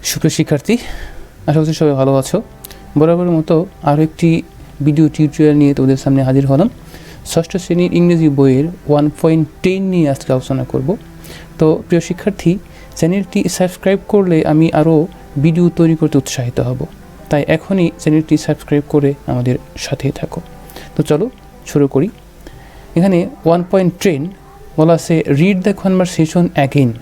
সুপ্রিয় শিক্ষার্থী, আশা করছি সবাই ভালো আছো। বরাবরের মতো আরও একটি ভিডিও টিউটোরিয়াল নিয়ে তোমাদের সামনে হাজির হলাম। ষষ্ঠ শ্রেণীর ইংরেজি বইয়ের 1.10 নিয়ে আজকে আলোচনা করব। তো প্রিয় শিক্ষার্থী, চ্যানেলটি সাবস্ক্রাইব করলে আমি আরও ভিডিও তৈরি করতে উৎসাহিত হব, তাই এখনই চ্যানেলটি সাবস্ক্রাইব করে আমাদের সাথেই থাকো। তো চলো শুরু করি। এখানে 1.10 বলা আছে read the conversation again.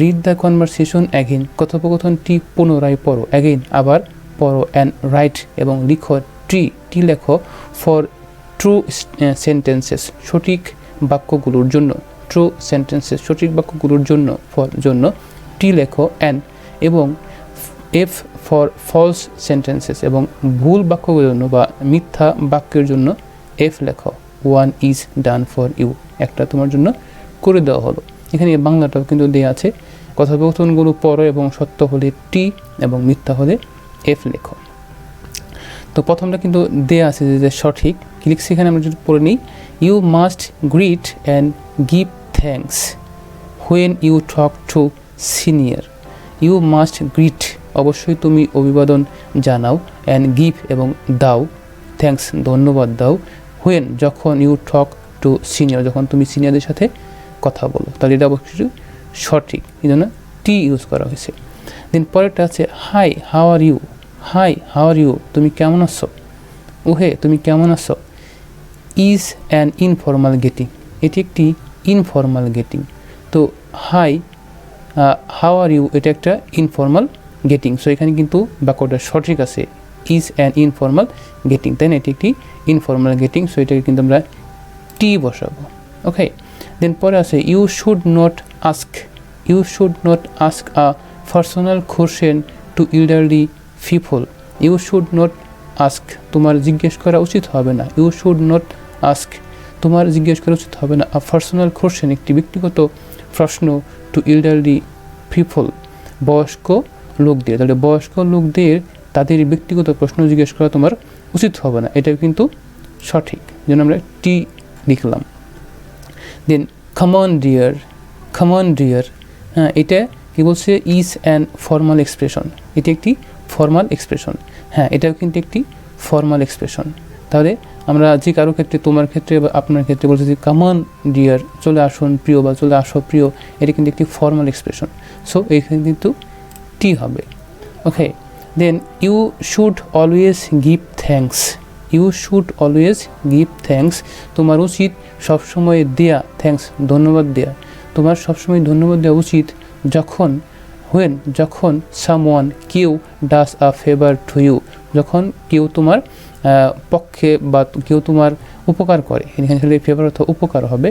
Read the conversation again, কথোপকথনটি পুনরায় পড়ো। অ্যাগেইন, আবার পড়ো। অ্যান্ড রাইট, এবং লিখো। টি লেখো ফর ট্রু সেন্টেন্সেস, সঠিক বাক্যগুলোর জন্য। ট্রু সেন্টেন্সেস, সঠিক বাক্যগুলোর জন্য, ফর জন্য টি লেখো। অ্যান্ড, এবং এফ ফর ফলস সেন্টেন্সেস, এবং ভুল বাক্যগুলোর জন্য বা মিথ্যা বাক্যের জন্য এফ লেখো। One is done for you, একটা তোমার জন্য করে দেওয়া হলো। এখানে বাংলাটাও কিন্তু দেওয়া আছে। কথোপকথনগুলো পড়ো এবং সত্য হলে টি এবং মিথ্যা হলে এফ লেখো। তো প্রথমটা কিন্তু দেয়া আছে যে সঠিক। কি লিখছি এখানে আমরা যদি পড়ে নিই, you must greet and give thanks when you talk to senior. You must greet, অবশ্যই তুমি অভিবাদন জানাও। অ্যান্ড গিভ, এবং দাও। থ্যাঙ্কস, ধন্যবাদ দাও। হোয়েন, যখন। ইউ টক টু সিনিয়র, যখন তুমি সিনিয়রদের সাথে কথা বলো। তাহলে এটা অবশ্যই সঠিক, এই জন্য টি ইউজ করা হয়েছে। দেন পরেরটা আছে hi how are you. Hi how are you, তুমি কেমন আছো। ওহে, তুমি কেমন আছো। ইজ অ্যান ইনফর্মাল গেটিং, এটি একটি ইনফর্মাল গেটিং। তো হাই হাউ আর ইউ, এটা একটা ইনফর্মাল গেটিং। সো এখানে কিন্তু বাক্যটা সঠিক আছে। ইজ অ্যান ইনফর্মাল গেটিং, তাই না, এটি একটি ইনফর্মাল গেটিং। সো এটাকে কিন্তু আমরা টি বসাবো। ওকে, দেন পরে আছে you should not ask. You should not ask a personal question to elderly people. You should not ask, তোমার জিজ্ঞেস করা উচিত হবে না। ইউ শুড নট আস্ক, তোমার জিজ্ঞেস করা উচিত হবে না। আ পার্সোনাল কোশ্চেন, একটি ব্যক্তিগত প্রশ্ন, টু এল্ডারলি পিপল, বয়স্ক লোকদের। তাহলে বয়স্ক লোকদের তাদের ব্যক্তিগত প্রশ্ন জিজ্ঞেস করা তোমার উচিত হবে না, এটাও কিন্তু সঠিক, যেন আমরা টি লিখলাম। দেন কামন ডিয়ার, কামন ডিয়ার, হ্যাঁ, এটা কি বলছে, ইজ অ্যান ফর্মাল এক্সপ্রেশন, এটি একটি ফর্মাল এক্সপ্রেশন। হ্যাঁ, এটাও কিন্তু একটি ফর্মাল এক্সপ্রেশন। তাহলে আমরা যে কারো ক্ষেত্রে, তোমার ক্ষেত্রে বা আপনার ক্ষেত্রে বলছি যে কামন ডিয়ার, চলে আসুন প্রিয়, বা চলে আসো প্রিয়, এটা কিন্তু একটি ফর্মাল এক্সপ্রেশন। সো এখানে কিন্তু টি হবে। Okay, then you should always give thanks. You should always give thanks, তোমার উচিত সবসময় দেয়া, থ্যাঙ্কস, ধন্যবাদ দেয়া। তোমার সবসময় ধন্যবাদ দেওয়া উচিত। যখন, হোয়েন, যখন সামওয়ান, কেউ, ডাস আ ফেভার টু ইউ, যখন কেউ তোমার পক্ষে বা কেউ তোমার উপকার করে। এখানে ফেভার অর্থ উপকার হবে।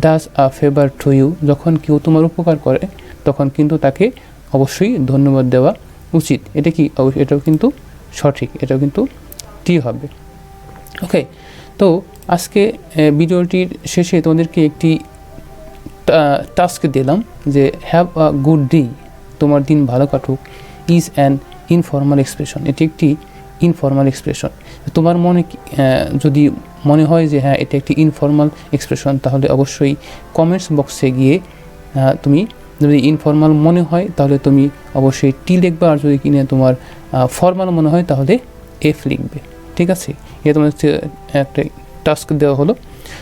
ডাস আ ফেভার টু ইউ, যখন কেউ তোমার উপকার করে তখন কিন্তু তাকে অবশ্যই ধন্যবাদ দেওয়া উচিত। এটা কি, এটাও কিন্তু সঠিক, এটাও কিন্তু টি হবে। ওকে, তো আজকে ভিডিওটির শেষে তোমাদেরকে একটি টাস্ক দিলাম যে হ্যাভ আ গুড ডে, তোমার দিন ভালো কাটুক। ইজ অ্যান ইনফর্মাল এক্সপ্রেশন, এটি একটি ইনফর্মাল এক্সপ্রেশন। তোমার মনে যদি মনে হয় যে হ্যাঁ এটা একটি ইনফর্মাল এক্সপ্রেশন, তাহলে অবশ্যই কমেন্টস বক্সে গিয়ে তুমি যদি ইনফর্মাল মনে হয় তাহলে তুমি অবশ্যই টি লিখবে, আর যদি কিনে তোমার ফর্মাল মনে হয় তাহলে এফ লিখবে। ঠিক আছে, এটা তোমার একটা টাস্ক দেওয়া হলো।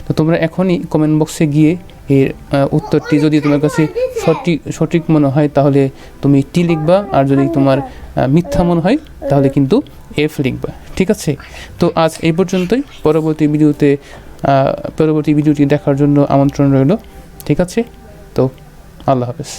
তো তোমরা এখনই কমেন্ট বক্সে গিয়ে এর উত্তরটি যদি তোমার কাছে সঠিক মনে হয় তাহলে তুমি টি লিখবা, আর যদি তোমার মিথ্যা মনে হয় তাহলে কিন্তু এফ লিখবা। ঠিক আছে, তো আজ এই পর্যন্তই। পরবর্তী ভিডিওটি দেখার জন্য আমন্ত্রণ রইল। ঠিক আছে, তো আল্লাহ হাফেজ।